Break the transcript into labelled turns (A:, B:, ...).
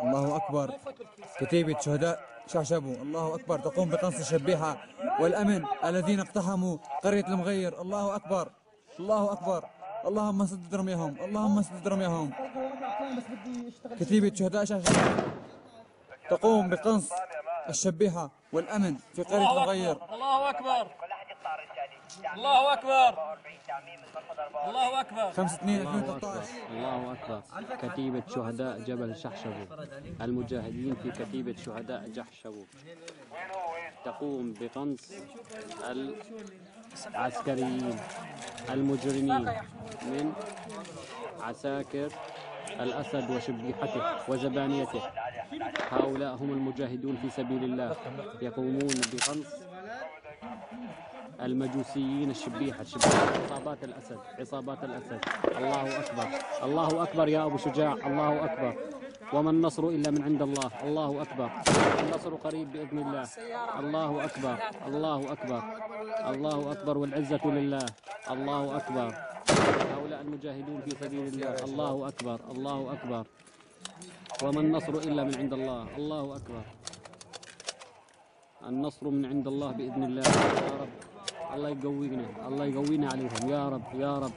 A: الله أكبر. كتيبة شهداء شعشبو، الله أكبر، تقوم بقنص الشبيحة والأمن الذين اقتحموا قرية المغير. الله أكبر، الله أكبر. اللهم سدد رميهم، اللهم سدد رميهم. كتيبة شهداء شعشبو تقوم بقنص الشبيحة والأمن في قرية المغير.
B: الله أكبر، الله أكبر، الله أكبر.
A: 5/2/2013.
C: الله أكبر. كتيبة شهداء جبل شحشبو، المجاهدين في كتيبة شهداء جحشبو تقوم بقنص العسكريين المجرمين من عساكر الأسد وشبيحته وزبانيته. هؤلاء هم المجاهدون في سبيل الله، يقومون بقنص المجوسيين الشبيحة عصابات الأسد، عصابات الأسد. الله أكبر، الله أكبر يا أبو شجاع، الله أكبر. وما النصر إلا من عند الله، الله أكبر. النصر قريب بإذن الله، الله أكبر، الله أكبر، الله أكبر، والعزة لله، الله أكبر. هؤلاء المجاهدون في سبيل الله، الله أكبر، الله أكبر. وما النصر إلا من عند الله، الله أكبر. النصر من عند الله بإذن الله يا رب. الله يقوينا، الله يقوينا عليهم يا رب، يا رب.